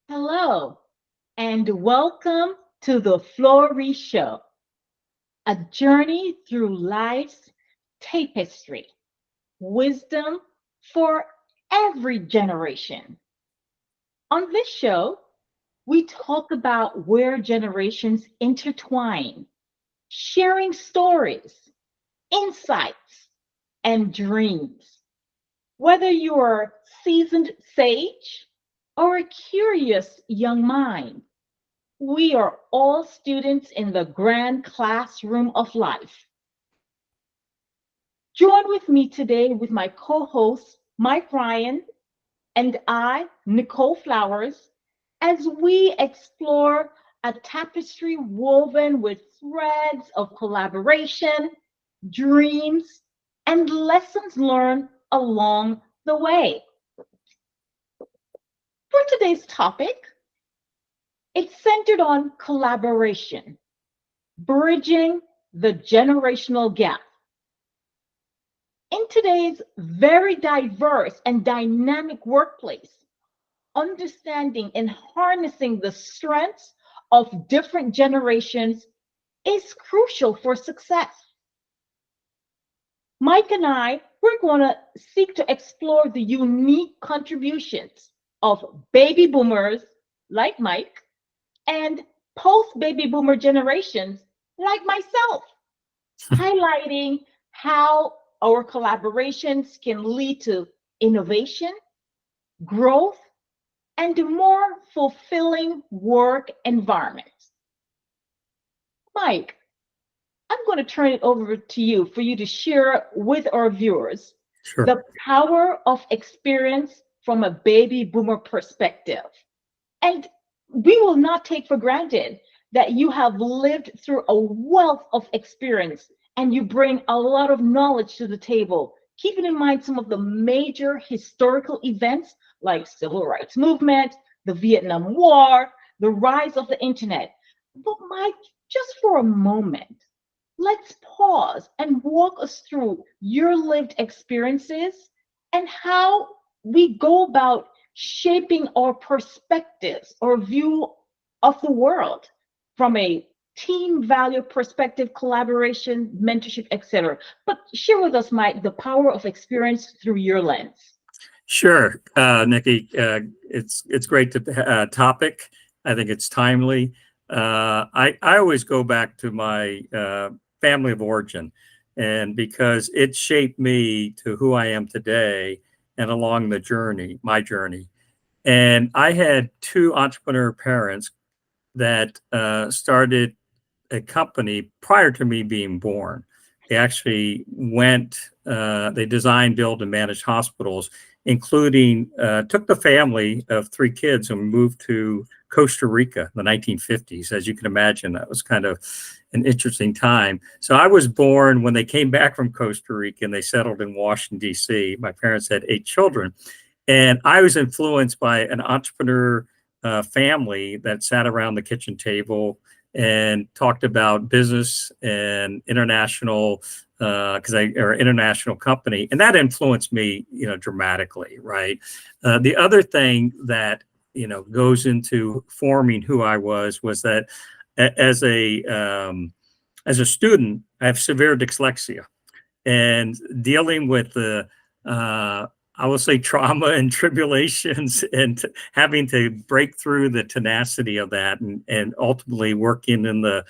Hello, and welcome to the FlowRy Show, a journey through life's tapestry, wisdom for every generation. On this show, we talk about where generations intertwine, sharing stories, insights, and dreams. Whether you're a seasoned sage or a curious young mind, we are all students in the grand classroom of life. Join with me today with my co host, Mike Ryan, and I, Nicole Flowers, as we explore a tapestry woven with threads of collaboration, dreams, and lessons learned along the way. For today's topic, it's centered on collaboration, bridging the generational gap. In today's very diverse and dynamic workplace, understanding and harnessing the strengths of different generations is crucial for success. Mike and we're going to seek to explore the unique contributions of baby boomers like Mike and post baby boomer generations like myself, highlighting how our collaborations can lead to innovation, growth, and a more fulfilling work environment. Mike, I'm going to turn it over to you for you to share with our viewers Sure. the power of experience from a baby boomer perspective. And we will not take for granted that you have lived through a wealth of experience and you bring a lot of knowledge to the table, keeping in mind some of the major historical events like civil rights movement, the Vietnam War, the rise of the internet. But Mike, just for a moment, let's pause and walk us through your lived experiences and how we go about shaping our perspectives or view of the world from a team value perspective, collaboration, mentorship, etc. But share with us, Mike, the power of experience through your lens. Sure, Nikki. It's great to topic. I think it's timely. I always go back to my family of origin, and because it shaped me to who I am today and along the journey, my journey. And I had two entrepreneur parents that started a company prior to me being born. They actually they designed, built, and managed hospitals, including took the family of three kids and moved to Costa Rica in the 1950s. As you can imagine, that was kind of an interesting time. So I was born when they came back from Costa Rica and they settled in Washington, D.C. My parents had 8 children. And I was influenced by an entrepreneur family that sat around the kitchen table and talked about business and international, or international company, and that influenced me, dramatically, right? The other thing that goes into forming who I was that as a student, I have severe dyslexia, and dealing with the I will say trauma and tribulations and having to break through the tenacity of that and ultimately working in the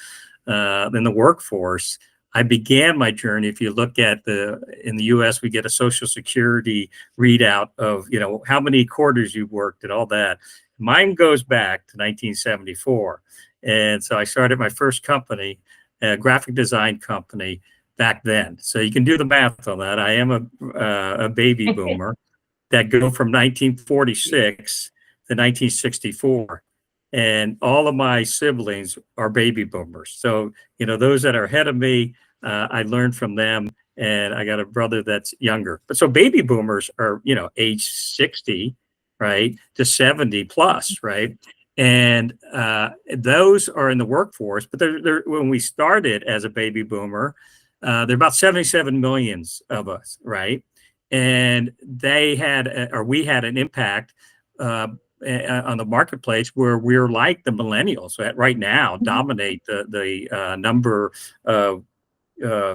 workforce. I began my journey. If you look at in the US, we get a Social Security readout of, how many quarters you've worked and all that. Mine goes back to 1974. And so I started my first company, a graphic design company, back then. So you can do the math on that. I am a baby boomer that go from 1946 to 1964. And all of my siblings are baby boomers. So, those that are ahead of me, I learned from them. And I got a brother that's younger. But so baby boomers are, age 60, right, to 70 plus, right? And those are in the workforce, but when we started as a baby boomer, there are about 77 millions of us, right? And they had, or we had an impact on the marketplace where we're like the millennials that right now dominate the number of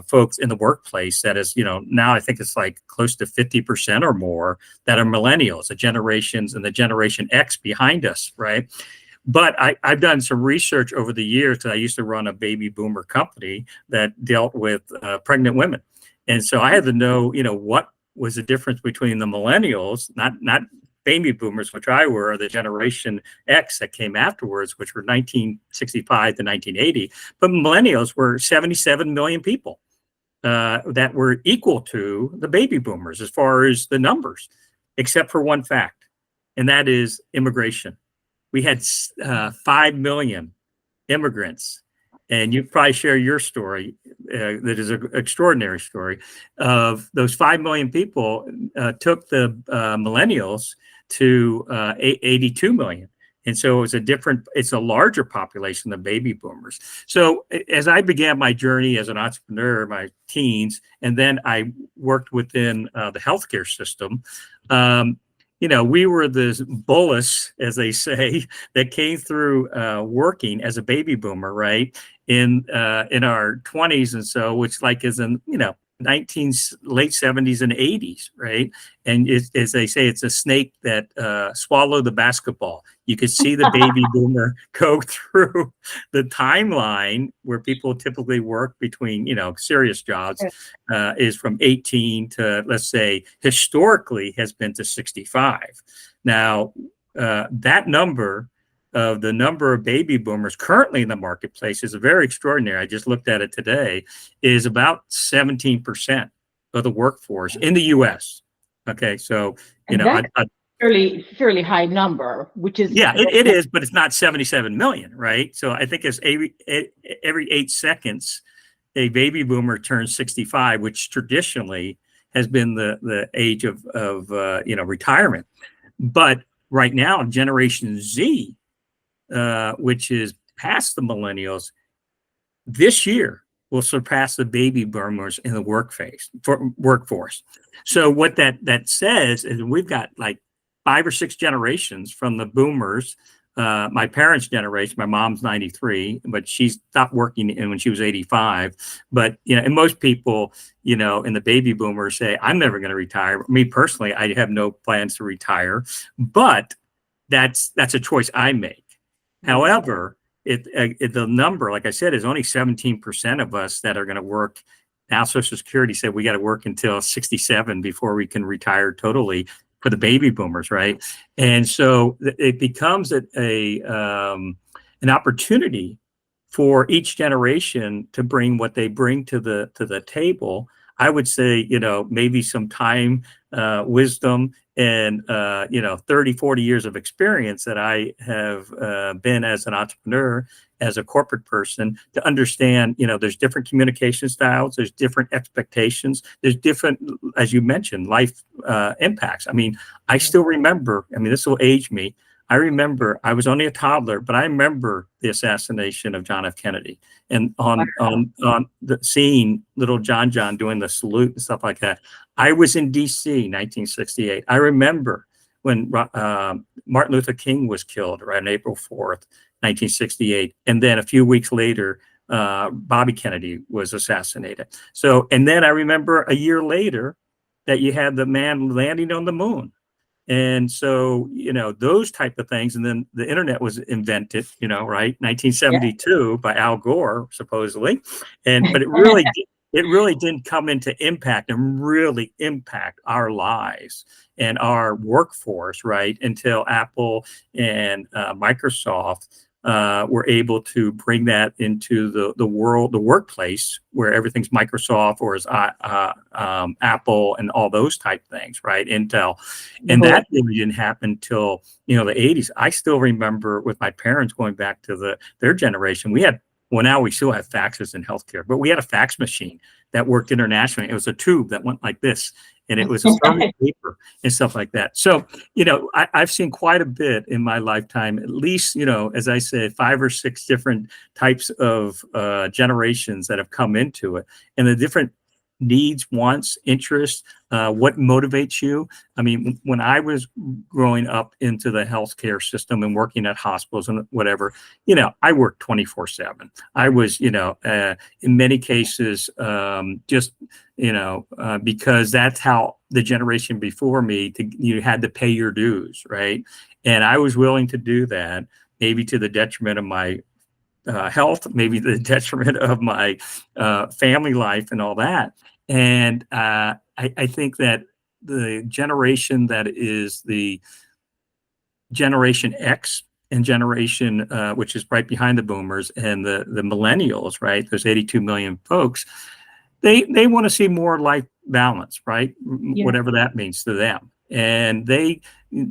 folks in the workplace. That is, now I think it's like close to 50% or more that are millennials, the generations and the Generation X behind us, right? But I've done some research over the years because I used to run a baby boomer company that dealt with pregnant women. And so I had to know, what was the difference between the millennials, not baby boomers, which I were, or the Generation X that came afterwards, which were 1965 to 1980. But millennials were 77 million people that were equal to the baby boomers as far as the numbers, except for one fact, and that is immigration. We had 5 million immigrants, and you probably share your story. That is an extraordinary story of those 5 million people took the millennials to 82 million. And so it's a larger population than baby boomers. So as I began my journey as an entrepreneur, my teens, and then I worked within the healthcare system, we were this bolus, as they say, that came through working as a baby boomer, right, in our 20s and so, which like is in late 70s and 80s, right? And as they say, it's a snake that swallowed the basketball. You could see the baby boomer go through the timeline where people typically work between, serious jobs is from 18 to, let's say, historically has been to 65. Now, that number of the number of baby boomers currently in the marketplace is very extraordinary. I just looked at it today, is about 17% of the workforce in the U.S. Okay, so fairly high number, which is it is, but it's not 77 million, right? So I think it's every 8 seconds a baby boomer turns 65, which traditionally has been the age of retirement. But right now, Generation Z, which is past the millennials, this year will surpass the baby boomers in the workforce. So what that says is we've got like 5 or 6 generations from the boomers. My parents' generation, my mom's 93, but she stopped working when she was 85. But, and most people, in the baby boomers say, I'm never going to retire. Me personally, I have no plans to retire, but that's a choice I make. However, the number, like I said, is only 17% of us that are going to work. Now, Social Security said we got to work until 67 before we can retire totally for the baby boomers, right? And so it becomes an opportunity for each generation to bring what they bring to the table. I would say, maybe some time, wisdom, and 30, 40 years of experience that I have been as an entrepreneur, as a corporate person, to understand, there's different communication styles, there's different expectations, there's different, as you mentioned, life impacts. I mean, I still remember, this will age me. I remember I was only a toddler, but I remember the assassination of John F. Kennedy, and on the seeing little John doing the salute and stuff like that. I was in D.C. 1968. I remember when Martin Luther King was killed, right, on April 4th, 1968, and then a few weeks later, Bobby Kennedy was assassinated. So, and then I remember a year later that you had the man landing on the moon. And so, those type of things. And then the internet was invented, right? 1972 by Al Gore, supposedly. But it really didn't come into impact and really impact our lives and our workforce, right? Until Apple and Microsoft were able to bring that into the world, the workplace, where everything's Microsoft or is Apple and all those type things, right? Intel. And that really didn't happen till, the 80s. I still remember with my parents going back to their generation, now we still have faxes in healthcare, but we had a fax machine that worked internationally. It was a tube that went like this. and it was a thermal paper and stuff like that. So, I've seen quite a bit in my lifetime, at least, as I said, 5 or 6 different types of generations that have come into it, and the different needs, wants, interests, what motivates you. I mean, when I was growing up into the healthcare system and working at hospitals and whatever, I worked 24/7. I was, in many cases, just, because that's how the generation before me, you had to pay your dues, right? And I was willing to do that, maybe to the detriment of my health, maybe the detriment of my family life and all that. And I think that the generation that is the Generation X and generation, which is right behind the boomers, and the millennials, right? There's 82 million folks. They want to see more life balance, right? Yeah. Whatever that means to them. And they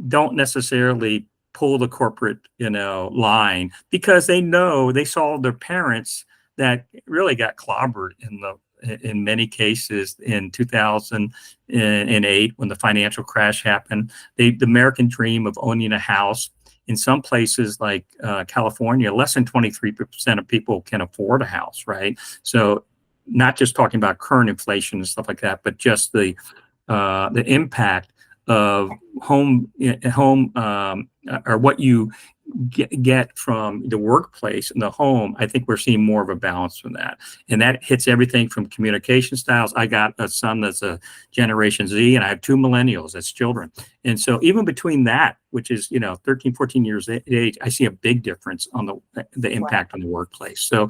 don't necessarily pull the corporate, line, because they know they saw their parents that really got clobbered in many cases in 2008 when the financial crash happened. The American dream of owning a house, in some places like California, less than 23% of people can afford a house, right? So not just talking about current inflation and stuff like that, but just the impact of home or what you get from the workplace and the home. I think we're seeing more of a balance from that, and that hits everything from communication styles. I got a son that's a Generation Z, and I have 2 millennials as children, and so even between that, which is 13, 14 years age, I see a big difference on the impact on the workplace. So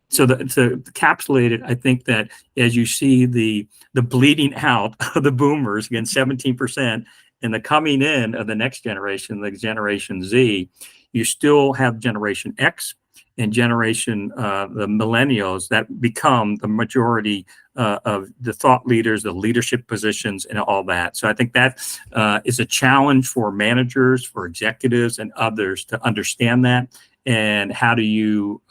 so to encapsulate it, I think that as you see the bleeding out of the boomers, again, 17%, and the coming in of the next generation, the Generation Z, you still have Generation X and the millennials that become the majority of the thought leaders, the leadership positions, and all that. So I think that is a challenge for managers, for executives, and others to understand that. And how do you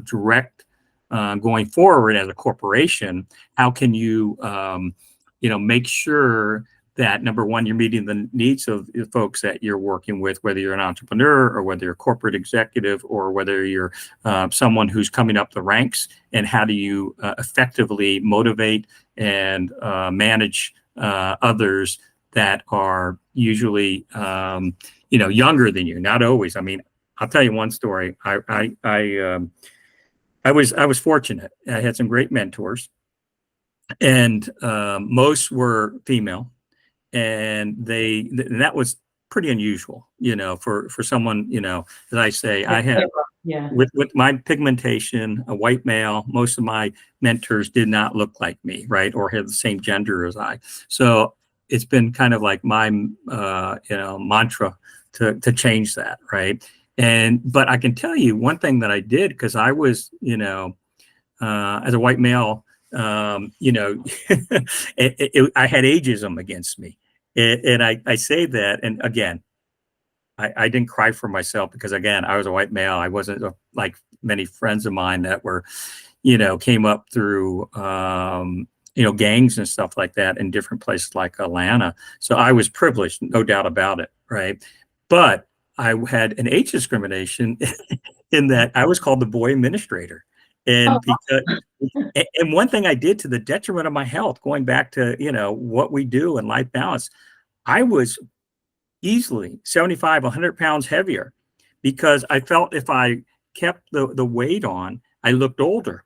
direct going forward as a corporation? How can you, make sure that, number one, you're meeting the needs of the folks that you're working with, whether you're an entrepreneur or whether you're a corporate executive or whether you're someone who's coming up the ranks, and how do you effectively motivate and manage others that are usually, younger than you, not always. I mean, I'll tell you one story. I was fortunate. I had some great mentors, and most were female, and that was pretty unusual, for someone, as I say, I have with my pigmentation, a white male. Most of my mentors did not look like me, right, or have the same gender as I. So it's been kind of like my mantra to change that, right? But I can tell you one thing that I did, because I was, as a white male, I had ageism against me. And I say that, and again, I didn't cry for myself, because again, I was a white male. I wasn't like many friends of mine that were, came up through, gangs and stuff like that in different places like Atlanta. So I was privileged, no doubt about it, right? But I had an age discrimination in that I was called the boy administrator. And and one thing I did, to the detriment of my health, going back to, what we do in life balance, I was easily 75, 100 pounds heavier, because I felt if I kept the weight on, I looked older.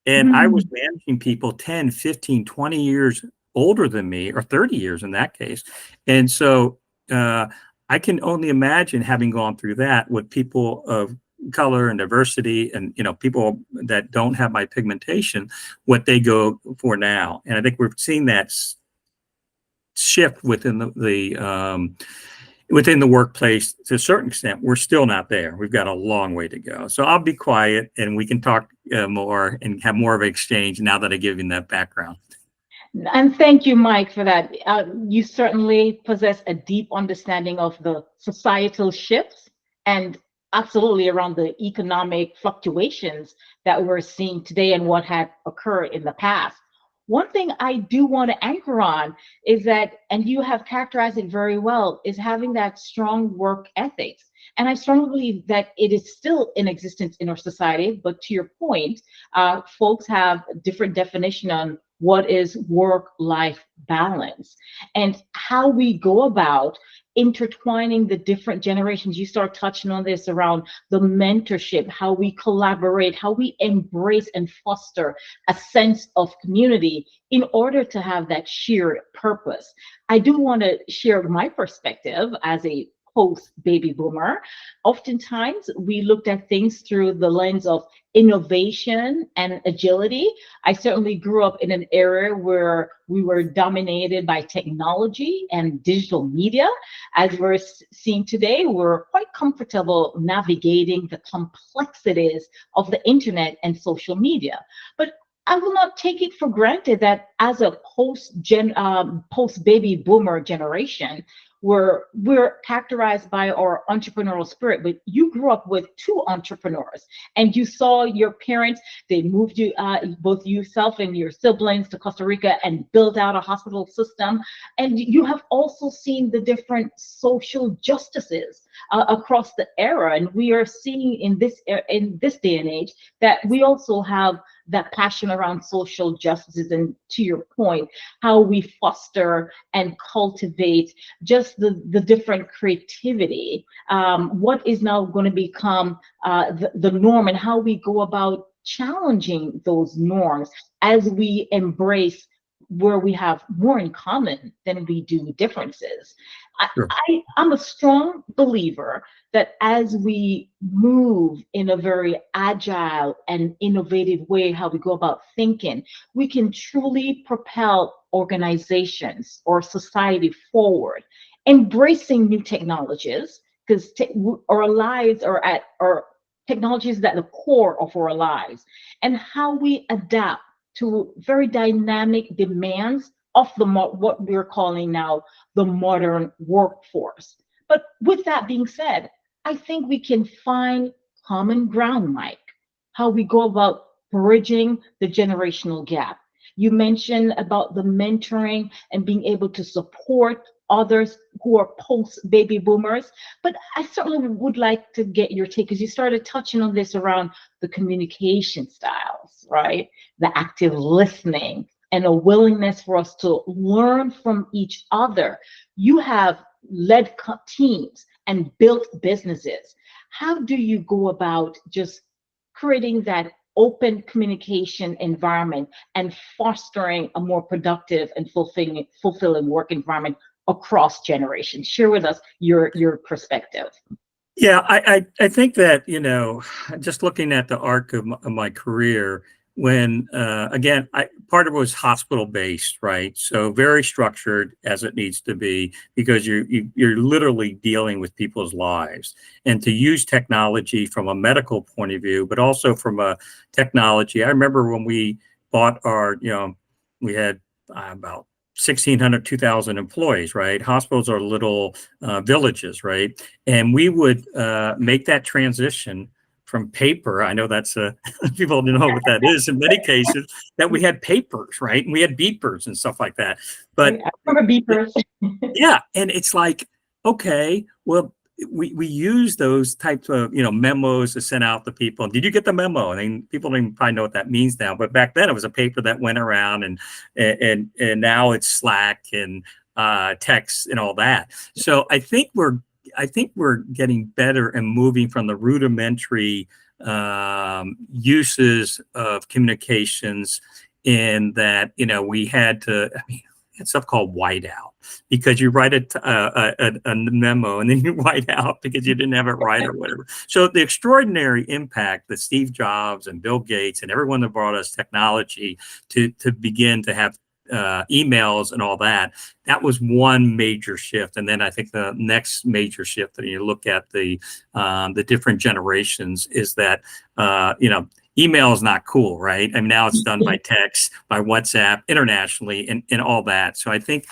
And I was managing people 10, 15, 20 years older than me, or 30 years in that case. And so I can only imagine, having gone through that with people of color and diversity, and people that don't have my pigmentation, what they go for now. And I think we're seeing that shift within within the workplace to a certain extent. We're still not there. We've got a long way to go. So I'll be quiet, and we can talk more and have more of an exchange now that I give you that background. And thank you, Mike, for that. You certainly possess a deep understanding of the societal shifts, and absolutely around the economic fluctuations that we're seeing today and what had occurred in the past. One thing I do want to anchor on is that, and you have characterized it very well, is having that strong work ethics. And I strongly believe that it is still in existence in our society. But to your point, folks have different definition on what is work-life balance and how we go about intertwining the different generations. You start touching on this around the mentorship, how we collaborate, how we embrace and foster a sense of community in order to have that shared purpose. I do want to share my perspective as a post baby boomer. Oftentimes, we looked at things through the lens of innovation and agility. I certainly grew up in an era where we were dominated by technology and digital media. As we're seeing today, we're quite comfortable navigating the complexities of the internet and social media. But I will not take it for granted that as a post baby boomer generation, we're characterized by our entrepreneurial spirit. But you grew up with two entrepreneurs, and you saw your parents. They moved you, both yourself and your siblings, to Costa Rica and build out a hospital system. And you have also seen the different social justices across the era. And we are seeing in this day and age that we also have that passion around social justices, and to your point, how we foster and cultivate just the different creativity, what is now going to become the norm, and how we go about challenging those norms as we embrace where we have more in common than we do differences. Sure. I'm a strong believer that as we move in a very agile and innovative way, how we go about thinking, we can truly propel organizations or society forward, embracing new technologies, because our lives are at our technologies at the core of our lives, and how we adapt to very dynamic demands of what we're calling now the modern workforce. But with that being said, I think we can find common ground, Mike, how we go about bridging the generational gap. You mentioned about the mentoring and being able to support others who are post baby boomers. But I certainly would like to get your take, because you started touching on this around the communication styles, right? The active listening and a willingness for us to learn from each other. You have led teams and built businesses. How do you go about just creating that open communication environment and fostering a more productive and fulfilling work environment across generations? Share with us your perspective. Yeah, I think that, just looking at the arc of my career, when again, part of it was hospital based, right? So very structured as it needs to be, because you're literally dealing with people's lives, and to use technology from a medical point of view, but also from a technology. I remember when we bought we had about 1,600, 2,000 employees, right? Hospitals are little villages, right? And we would make that transition from paper. I know that's people don't know what that is in many cases, that we had papers, right? And we had beepers and stuff like that. But I remember beepers. yeah, and it's like, okay, well, we use those types of memos to send out to people. Did you get the memo? And then people don't even probably know what that means now. But back then it was a paper that went around, and now it's Slack and text and all that. So I think we're getting better and moving from the rudimentary uses of communications, in that we had to. It's stuff called whiteout, because you write a memo and then you white out because you didn't have it right or whatever. So the extraordinary impact that Steve Jobs and Bill Gates and everyone that brought us technology to begin to have emails and all that was one major shift. And then I think the next major shift that you look at the different generations is that email is not cool, right? I mean, now it's done by text, by WhatsApp, internationally, and all that. So I think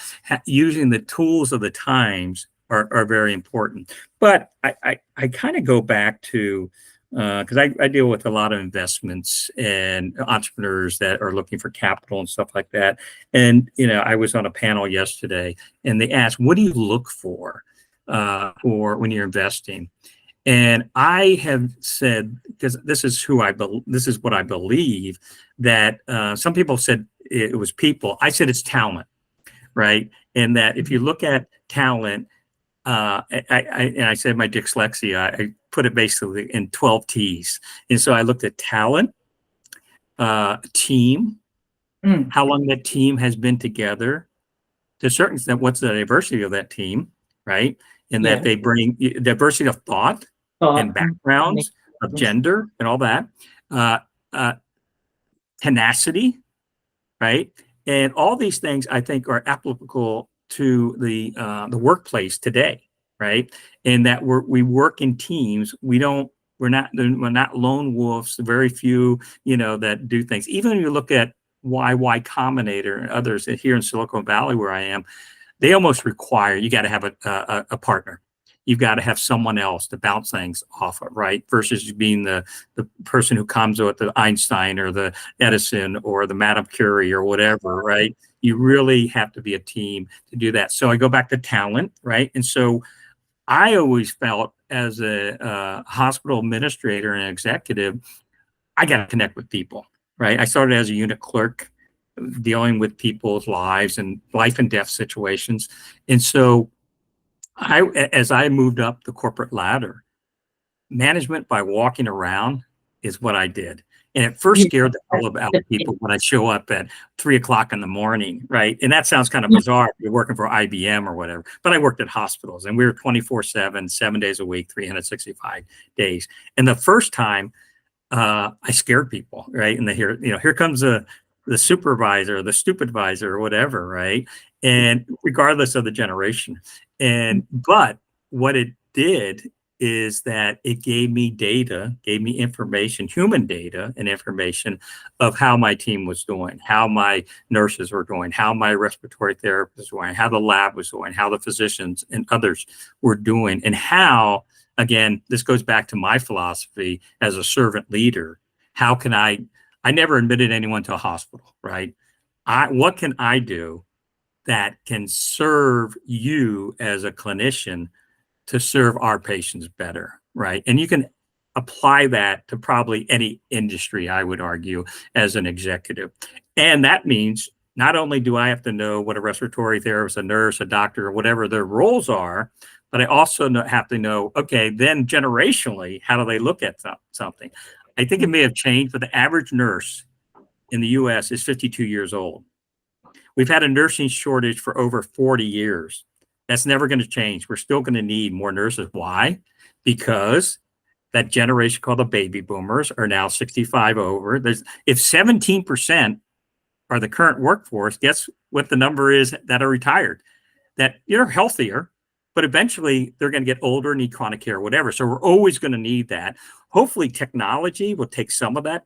using the tools of the times are very important. But I kind of go back to because I deal with a lot of investments and entrepreneurs that are looking for capital and stuff like that. And, I was on a panel yesterday and they asked, what do you look for when you're investing? And I have said, because this is what I believe, that some people said it was people. I said it's talent, right? And that if you look at talent, I said my dyslexia, I put it basically in 12 T's. And so I looked at talent, team, how long that team has been together, to a certain extent, what's the diversity of that team, right? And that they bring diversity of thought and backgrounds, of gender and all that, tenacity, right? And all these things I think are applicable to the workplace today, right? And that we work in teams. We're not lone wolves. Very few, that do things. Even when you look at Y Combinator and others here in Silicon Valley, where I am, they almost require you got to have a partner. You've got to have someone else to bounce things off of, right? Versus being the person who comes with the Einstein or the Edison or the Madame Curie or whatever, right? You really have to be a team to do that. So I go back to talent, right? And so I always felt as a hospital administrator and executive, I got to connect with people, right? I started as a unit clerk dealing with people's lives and life and death situations. And so as I moved up the corporate ladder, management by walking around is what I did. And it first scared the hell out of people when I show up at 3:00 in the morning, right? And that sounds kind of bizarre. You're working for IBM or whatever, but I worked at hospitals and we were 24/7, 7 days a week, 365 days. And the first time I scared people, right? And here comes the supervisor, the stupid advisor or whatever, right? And regardless of the generation. But what it did is that it gave me data, gave me information, human data and information of how my team was doing, how my nurses were doing, how my respiratory therapists were doing, how the lab was doing, how the physicians and others were doing, and how, again, this goes back to my philosophy as a servant leader. How can I never admitted anyone to a hospital, right? What can I do that can serve you as a clinician to serve our patients better, right? And you can apply that to probably any industry, I would argue, as an executive. And that means not only do I have to know what a respiratory therapist, a nurse, a doctor, or whatever their roles are, but I also have to know, okay, then generationally, how do they look at something? I think it may have changed, but the average nurse in the US is 52 years old. We've had a nursing shortage for over 40 years. That's never going to change. We're still going to need more nurses. Why? Because that generation called the baby boomers are now 65 over. If 17% are the current workforce, guess what the number is that are retired? That you're healthier, but eventually they're going to get older, need chronic care, whatever. So we're always going to need that. Hopefully technology will take some of that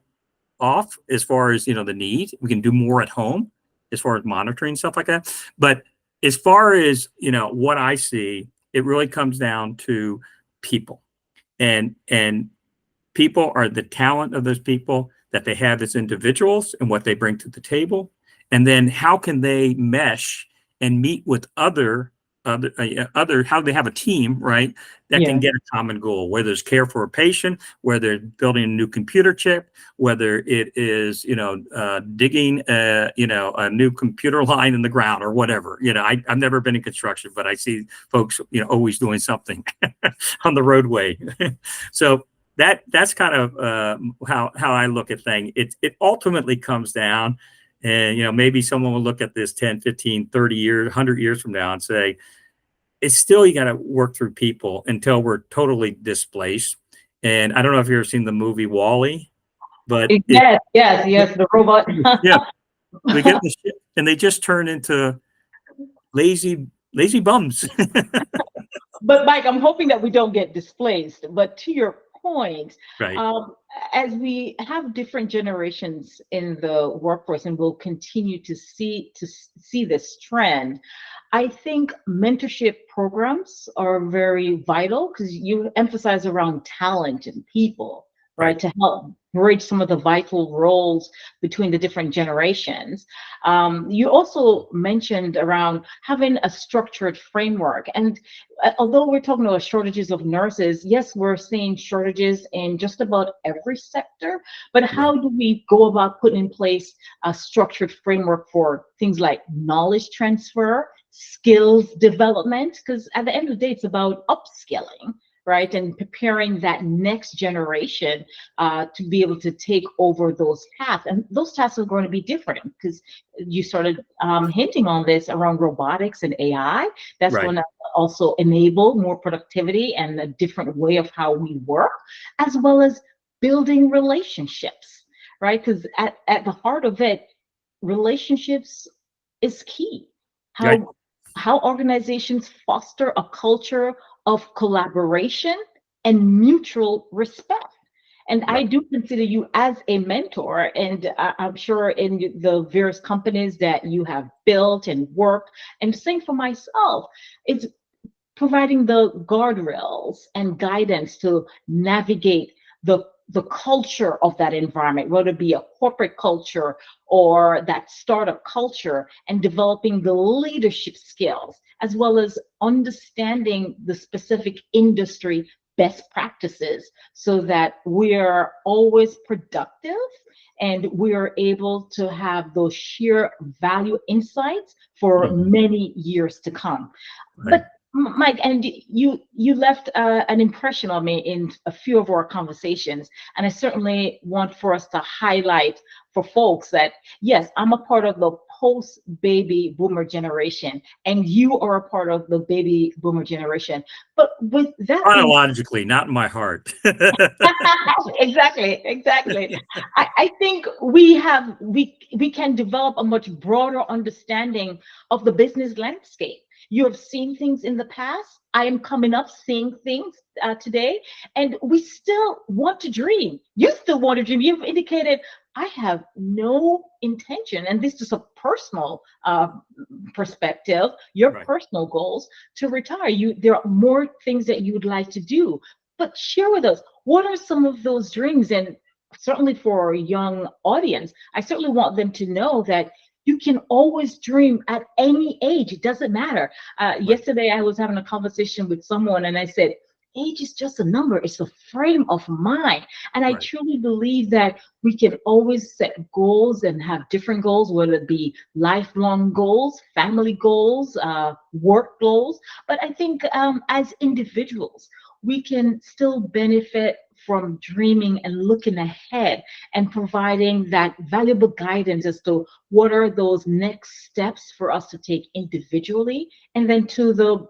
off as far as, the need. We can do more at home as far as monitoring, stuff like that. But as far as, what I see, it really comes down to people. And people are the talent of those people that they have as individuals and what they bring to the table. And then how can they mesh and meet with other how they have a team, right, that can get a common goal, whether it's care for a patient, whether it's building a new computer chip, whether it is, digging, a new computer line in the ground or whatever. I've never been in construction, but I see folks, always doing something on the roadway. So that's kind of how I look at things. It ultimately comes down, and maybe someone will look at this 10, 15, 30 years, 100 years from now and say, it's still, you got to work through people until we're totally displaced. And I don't know if you've ever seen the movie WALL-E, but yes, the robot. Yeah, we get the shit and they just turn into lazy bums. But Mike, I'm hoping that we don't get displaced. But to your point, Right. As we have different generations in the workforce, and we'll continue to see this trend, I think mentorship programs are very vital because you emphasize around talent and people. right, Right. to help bridge some of the vital roles between the different generations. You also mentioned around having a structured framework. And although we're talking about shortages of nurses, yes, we're seeing shortages in just about every sector. But Right. how do we go about putting in place a structured framework for things like knowledge transfer, skills development? Because at the end of the day, it's about upskilling, right? And preparing that next generation to be able to take over those tasks. And those tasks are going to be different because you started hinting on this around robotics and AI. That's Right. going to also enable more productivity and a different way of how we work, as well as building relationships, right? Because at the heart of it, relationships is key. Right. How organizations foster a culture of collaboration and mutual respect. And I Right. do consider you as a mentor, and I'm sure in the various companies that you have built and worked, and same for myself, it's providing the guardrails and guidance to navigate the culture of that environment, whether it be a corporate culture or that startup culture, and developing the leadership skills, as well as understanding the specific industry best practices so that we're always productive and we are able to have those sheer value insights for Mhm. many years to come. Right. But Mike, and you left an impression on me in a few of our conversations, and I certainly want for us to highlight for folks that yes, I'm a part of the post-baby boomer generation, and you are a part of the baby boomer generation. But with that being Chronologically, not in my heart. exactly, exactly. I think we can develop a much broader understanding of the business landscape. You have seen things in the past. I am coming up seeing things today, and we still want to dream. You still want to dream. You've indicated I have no intention, and this is a personal perspective, your Right. personal goals to retire. There are more things that you would like to do, but share with us what are some of those dreams. And certainly for a young audience, I certainly want them to know that you can always dream at any age. It doesn't matter. Right. Yesterday, I was having a conversation with someone, and I said, age is just a number, it's a frame of mind. And I Right. truly believe that we can always set goals and have different goals, whether it be lifelong goals, family goals, work goals. But I think as individuals, we can still benefit from dreaming and looking ahead and providing that valuable guidance as to what are those next steps for us to take individually, and then to the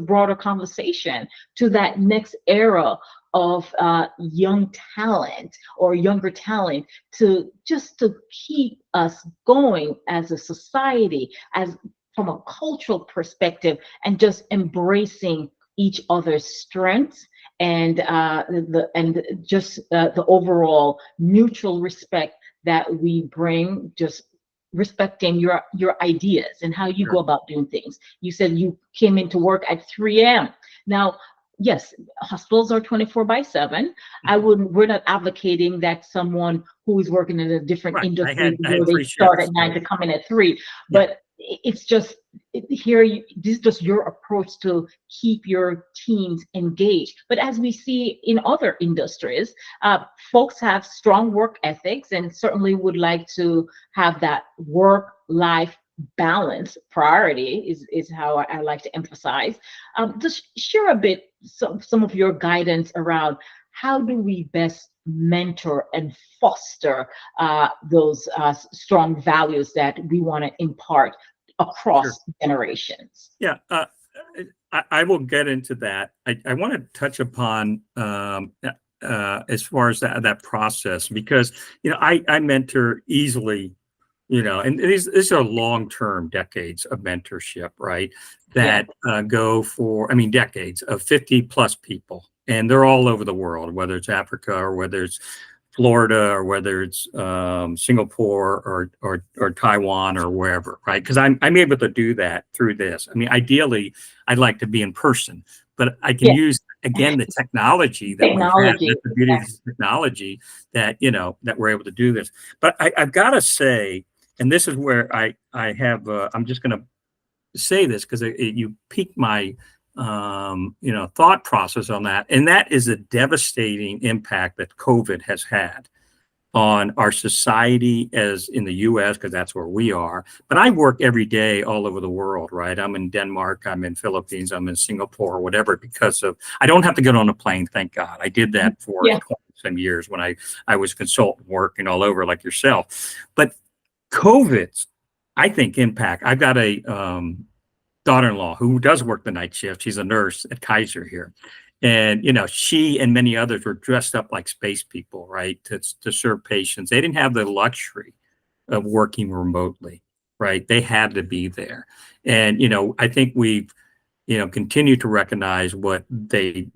broader conversation, to that next era of young talent or younger talent, to just to keep us going as a society, as from a cultural perspective, and just embracing each other's strengths and just the overall mutual respect that we bring, just respecting your ideas and how you go Sure. about doing things. You said you came into work at 3 a.m. Now, yes, hospitals are 24 by 7. I Mhm. wouldn't, we're not advocating that someone who is working in a different Right. I industry had I where had they three start at shifts. 9 So to come in at 3. yeah. But it's just here, this is just your approach to keep your teams engaged. But as we see in other industries, folks have strong work ethics and certainly would like to have that work life balance priority is how I like to emphasize. Just share a bit some of your guidance around how do we best mentor and foster those strong values that we want to impart Sure. across generations. Yeah. I will get into that. I want to touch upon as far as that process, because I mentor easily, and these are long-term decades of mentorship, right? Yeah, That go for, I mean, decades of 50 plus people, and they're all over the world, whether it's Africa or whether it's Florida or whether it's Singapore or Taiwan or wherever, right? Because I'm able to do that through this. I mean, ideally, I'd like to be in person, but I can yeah, use again, the technology that we have, Technology. that's the beauty of this technology that, that we're able to do this. But I've got to say, and this is where I have, I'm just going to say this because you piqued my, thought process on that. And that is the devastating impact that COVID has had on our society as in the US, because that's where we are. But I work every day all over the world, right? I'm in Denmark, I'm in Philippines, I'm in Singapore, whatever, because of, I don't have to get on a plane, thank God. I did that for 20 some years when I was consultant working all over like yourself. But COVID's, I think, impact, I've got a daughter-in-law who does work the night shift. She's a nurse at Kaiser here. And, she and many others were dressed up like space people, right, to serve patients. They didn't have the luxury of working remotely, right? They had to be there. And, I think we've, continued to recognize what they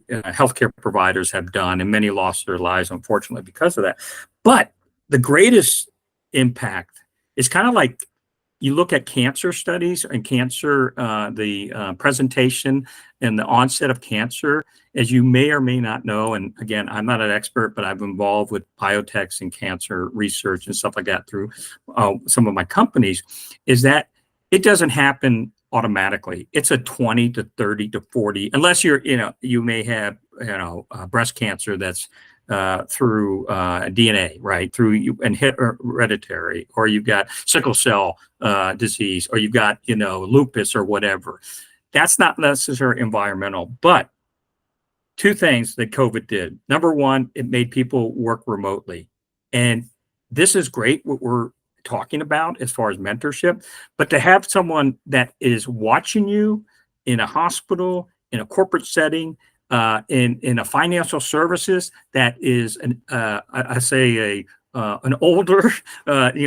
healthcare providers have done, and many lost their lives, unfortunately, because of that. But the greatest impact is kind of like, you look at cancer studies and cancer, the presentation and the onset of cancer, as you may or may not know, and again, I'm not an expert, but I've been involved with biotechs and cancer research and stuff like that through some of my companies, is that it doesn't happen automatically. It's a 20 to 30 to 40, unless you're, you may have, breast cancer that's through DNA, right? Through and hereditary, or you've got sickle cell disease, or you've got, lupus or whatever. That's not necessarily environmental, but two things that COVID did. Number one, it made people work remotely. And this is great, what we're talking about as far as mentorship, but to have someone that is watching you in a hospital, in a corporate setting, in a financial services that is an older,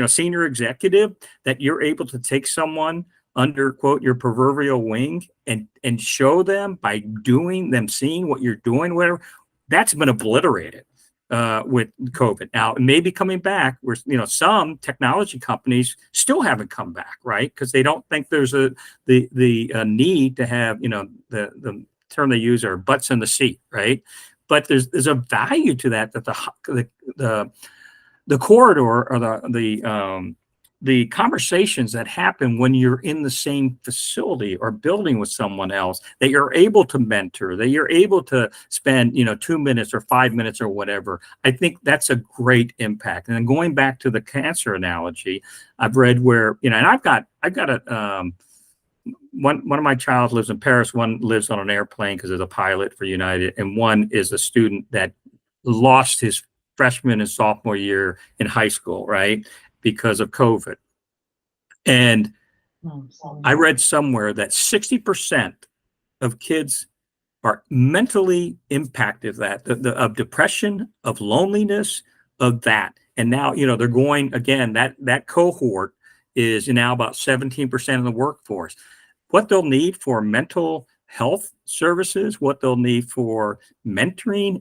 senior executive, that you're able to take someone under, quote, your proverbial wing and show them by doing them, seeing what you're doing, whatever. That's been obliterated with COVID. Now, it may be coming back where, some technology companies still haven't come back, right? Because they don't think there's the need to have, the term they use are butts in the seat, right? But there's a value to that the corridor or the conversations that happen when you're in the same facility or building with someone else, that you're able to mentor, that you're able to spend 2 minutes or 5 minutes or whatever. I think that's a great impact. And then going back to the cancer analogy, I've read where, and I've got a one of my child lives in Paris, one lives on an airplane because of a pilot for United, and one is a student that lost his freshman and sophomore year in high school, right, because of COVID. And I read somewhere that 60% of kids are mentally impacted of depression, of loneliness, of that. And now, they're going, again, that cohort is now about 17% of the workforce. What they'll need for mental health services, what they'll need for mentoring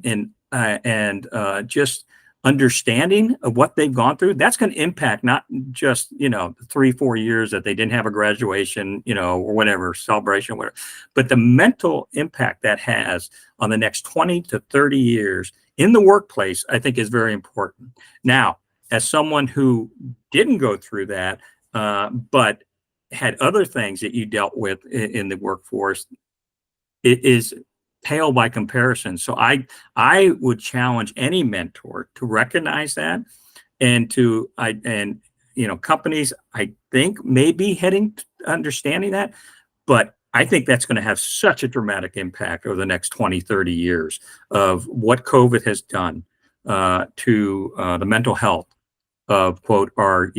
and just understanding of what they've gone through, that's going to impact not just, 3-4 years that they didn't have a graduation, or whatever, celebration, whatever, but the mental impact that has on the next 20 to 30 years in the workplace, I think is very important. Now, as someone who didn't go through that, but had other things that you dealt with in the workforce, it is pale by comparison. So I would challenge any mentor to recognize that, and companies, I think, may be heading to understanding that, but I think that's going to have such a dramatic impact over the next 20, 30 years of what COVID has done to the mental health of, quote, our,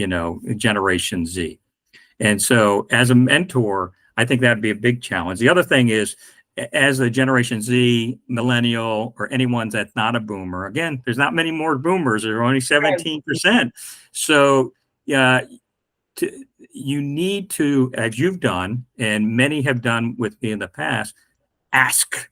Generation Z. And so as a mentor, I think that'd be a big challenge. The other thing is, as a Generation Z, millennial, or anyone that's not a boomer, again, there's not many more boomers. There are only 17%. So you need to, as you've done, and many have done with me in the past, ask.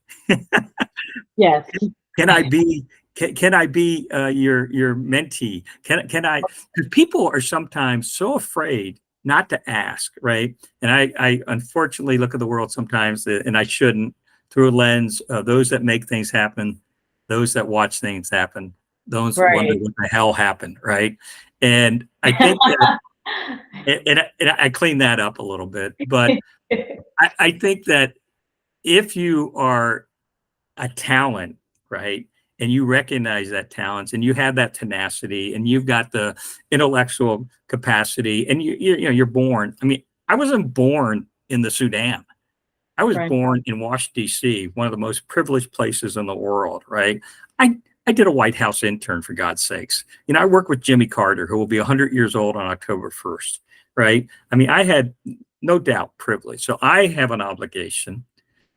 Yes. Can I be your mentee? Can I? Because people are sometimes so afraid not to ask, right? And I unfortunately look at the world sometimes, and I shouldn't, through a lens of those that make things happen, those that watch things happen, those that wonder Right. what the hell happened, right? And I think that, and I clean that up a little bit, but I think that if you are a talent, right, and you recognize that talents and you have that tenacity and you've got the intellectual capacity and you know you're born. I mean, I wasn't born in the Sudan. I was Right. born in Washington, D.C., one of the most privileged places in the world, right? I did a White House intern, for God's sakes. You know, I worked with Jimmy Carter, who will be 100 years old on October 1st, right? I mean, I had no doubt privilege. So I have an obligation,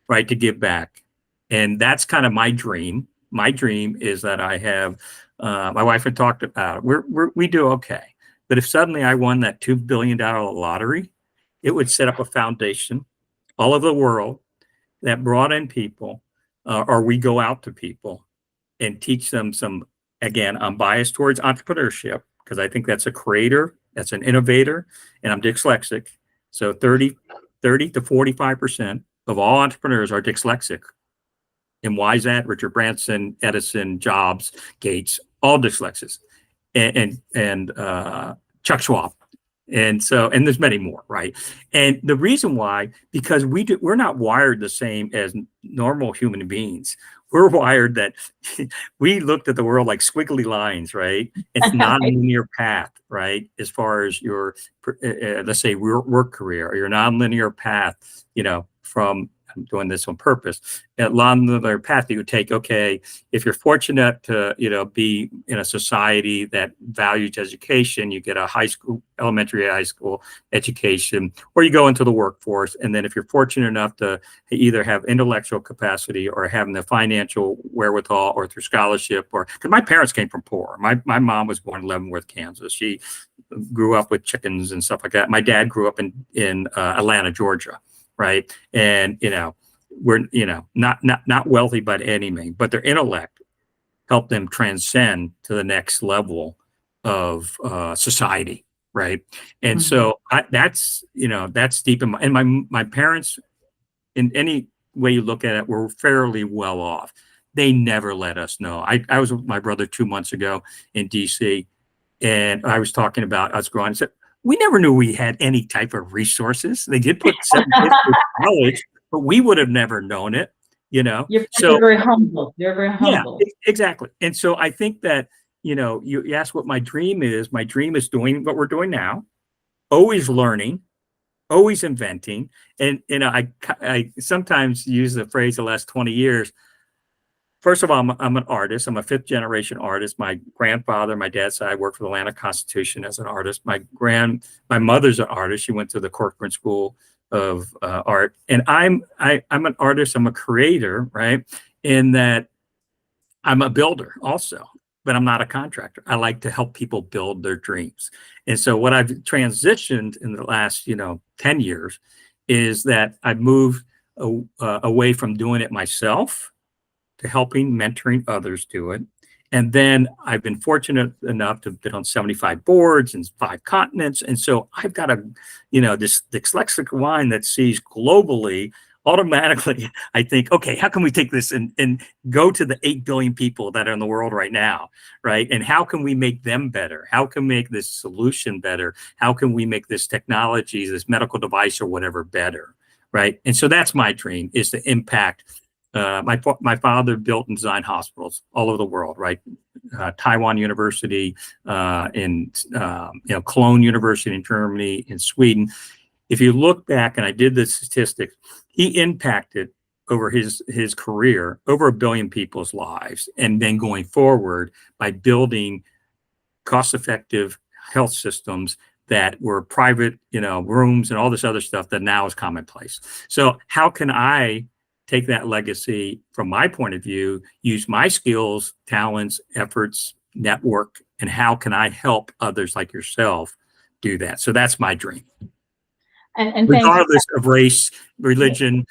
right, to give back. And that's kind of my dream. My dream is that I have, my wife had talked about it. We do okay. But if suddenly I won that $2 billion lottery, it would set up a foundation all over the world that brought in people, or we go out to people and teach them some, again, I'm biased towards entrepreneurship because I think that's a creator, that's an innovator, and I'm dyslexic. So 30 to 45% of all entrepreneurs are dyslexic. And why is that? Richard Branson, Edison, Jobs, Gates, all dyslexics, and Chuck Schwab. And so, and there's many more, right? And the reason why, because we're not wired the same as normal human beings. We're wired that we looked at the world like squiggly lines, right? It's not a linear path, right? As far as your, let's say, work career, or your non-linear path, you know, from, I'm doing this on purpose, a non-linear path you would take, okay, if you're fortunate to, you know, be in a society that values education, you get a high school, elementary, high school education, or you go into the workforce. And then if you're fortunate enough to either have intellectual capacity or having the financial wherewithal or through scholarship, or because my parents came from poor. My mom was born in Leavenworth, Kansas. She grew up with chickens and stuff like that. My dad grew up in Atlanta, Georgia. Right. And, you know, we're, you know, not wealthy by any means, but their intellect helped them transcend to the next level of society. Right. And so that's, you know, that's deep in my parents, in any way you look at it, were fairly well off. They never let us know. I was with my brother 2 months ago in DC, and I was talking about us growing. I said, we never knew we had any type of resources. They did put 7 kids through college, but we would have never known it, you know? You're So very humble. You're very yeah, humble. exactly. And so I think that, you know, you ask what my dream is. My dream is doing what we're doing now, always learning, always inventing. And, you know, I sometimes use the phrase the last 20 years. First of all, I'm an artist. I'm a 5th generation artist. My grandfather, my dad's side, worked for the Atlanta Constitution as an artist. My mother's an artist. She went to the Corcoran School of Art. And I'm an artist. I'm a creator, right? In that I'm a builder also, but I'm not a contractor. I like to help people build their dreams. And so what I've transitioned in the last, you know, 10 years is that I've moved away from doing it myself to helping, mentoring others do it. And then I've been fortunate enough to have been on 75 boards in 5 continents. And so I've got a, you know, this dyslexic mind that sees globally. Automatically, I think, okay, how can we take this and go to the 8 billion people that are in the world right now, right? And how can we make them better? How can we make this solution better? How can we make this technology, this medical device or whatever better, right? And so that's my dream, is to impact. My father built and designed hospitals all over the world, right? Taiwan University, in you know, Cologne University in Germany, in Sweden. If you look back, and I did the statistics, he impacted over his career over 1 billion people's lives, and then going forward by building cost-effective health systems that were private, you know, rooms and all this other stuff that now is commonplace. So how can I take that legacy from my point of view, use my skills, talents, efforts, network, and how can I help others like yourself do that? So that's my dream. And thank you. Regardless of race, religion,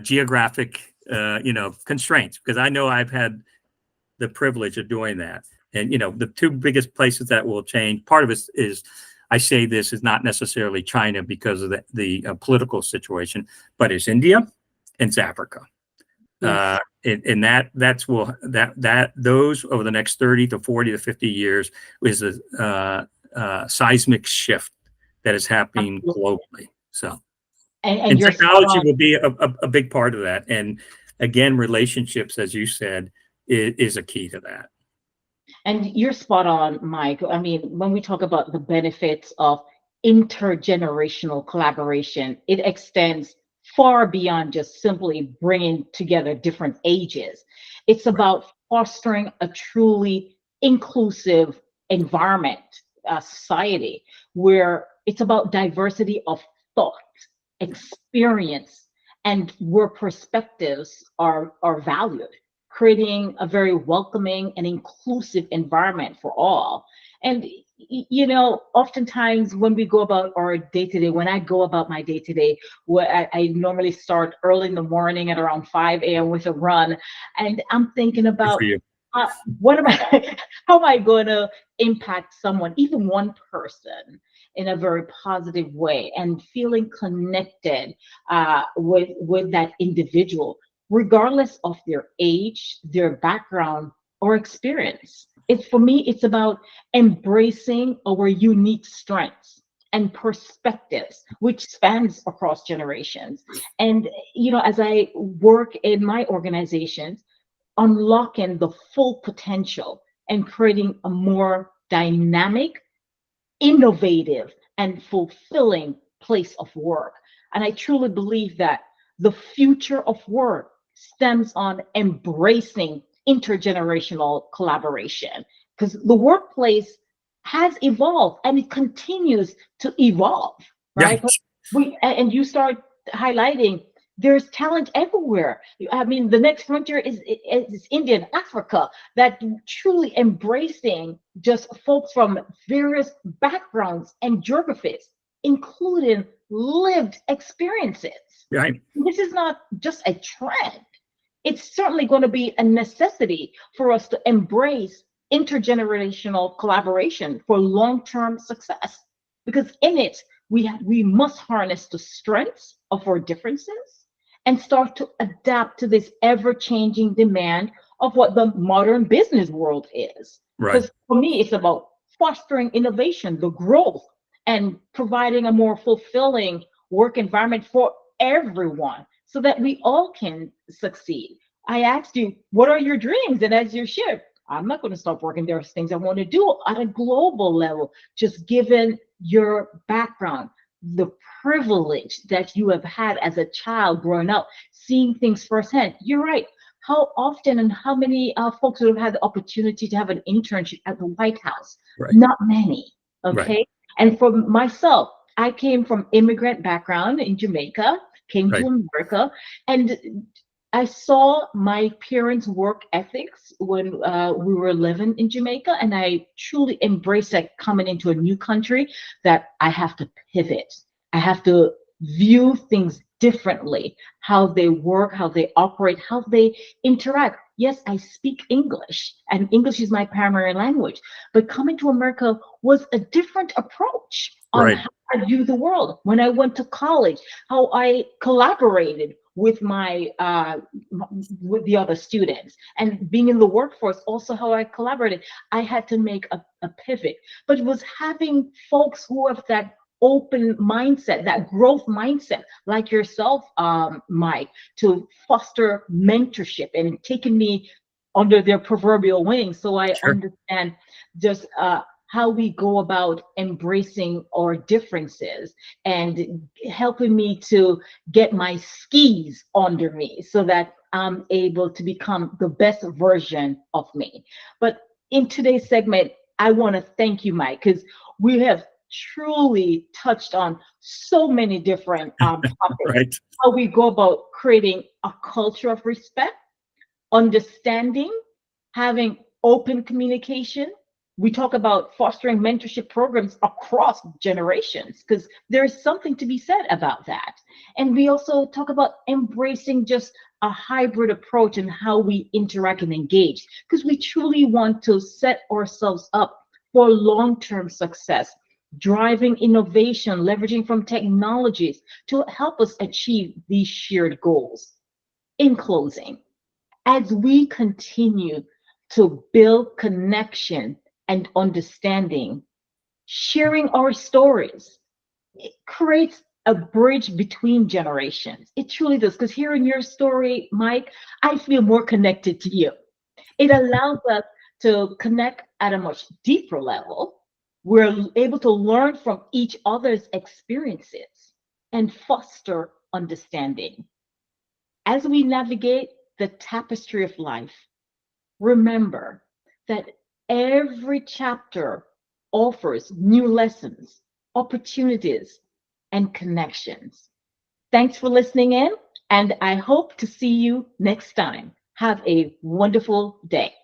geographic, you know, constraints, because I know I've had the privilege of doing that. And, you know, the 2 biggest places that will change, part of it is, I say this is not necessarily China because of the political situation, but it's India and it's Africa. Yes. And that those over the next 30 to 40 to 50 years is a seismic shift that is happening Absolutely. globally. So, And and you're spot technology on. will be a big part of that. And again, relationships, as you said, is a key to that. And you're spot on, Mike. I mean, when we talk about the benefits of intergenerational collaboration, it extends far beyond just simply bringing together different ages. It's Right. about fostering a truly inclusive environment, society, where it's about diversity of thought, experience, and where perspectives are valued, creating a very welcoming and inclusive environment for all. And oftentimes when we go about our day to day, when I go about my day to day, I normally start early in the morning at around 5 a.m. with a run, and I'm thinking Good about for you. uh, what am I, how am I going to impact someone, even one person, in a very positive way, and feeling connected with that individual, regardless of their age, their background, or experience. It's For me, it's about embracing our unique strengths and perspectives, which spans across generations. And as I work in my organizations, unlocking the full potential and creating a more dynamic, innovative, and fulfilling place of work. And I truly believe that the future of work stems on embracing intergenerational collaboration, because the workplace has evolved and it continues to evolve, Yeah. right? But and you start highlighting there's talent everywhere. I mean, the next frontier is India and Africa, that truly embracing just folks from various backgrounds and geographies, including lived experiences. Right. This is not just a trend. It's certainly going to be a necessity for us to embrace intergenerational collaboration for long-term success. Because in it, we must harness the strengths of our differences and start to adapt to this ever-changing demand of what the modern business world is. Right. Because for me, it's about fostering innovation, the growth, and providing a more fulfilling work environment for everyone so that we all can succeed. I asked you, what are your dreams? And as you shared, I'm not going to stop working. There's things I want to do at a global level, just given your background, the privilege that you have had as a child growing up, seeing things firsthand. You're right. How often and how many folks would have had the opportunity to have an internship at the White House? Right. Not many. Right. Okay. And for myself, I came from immigrant background in Jamaica, came to Right. America, and I saw my parents' work ethics when we were living in Jamaica, and I truly embraced that coming into a new country, that I have to pivot. I have to view things differently, how they work, how they operate, how they interact. Yes, I speak English, and English is my primary language, but coming to America was a different approach on Right. how I view the world. When I went to college, how I collaborated with my with the other students, and being in the workforce, also how I collaborated. I had to make a pivot, but it was having folks who have that open mindset, that growth mindset, like yourself, Mike, to foster mentorship and taking me under their proverbial wing, so I Sure. understand just how we go about embracing our differences, and helping me to get my skis under me so that I'm able to become the best version of me. But in today's segment, I want to thank you, Mike, because we have truly touched on so many different topics. Right. How we go about creating a culture of respect, understanding, having open communication. We talk about fostering mentorship programs across generations, because there's something to be said about that. And we also talk about embracing just a hybrid approach and how we interact and engage, because we truly want to set ourselves up for long-term success, driving innovation, leveraging from technologies to help us achieve these shared goals. In closing, As we continue to build connection and understanding, sharing our stories, it creates a bridge between generations. It truly does. Because hearing your story, Mike, I feel more connected to you. It allows us to connect at a much deeper level. We're able to learn from each other's experiences and foster understanding. As we navigate the tapestry of life, remember that every chapter offers new lessons, opportunities, and connections. Thanks for listening in, and I hope to see you next time. Have a wonderful day.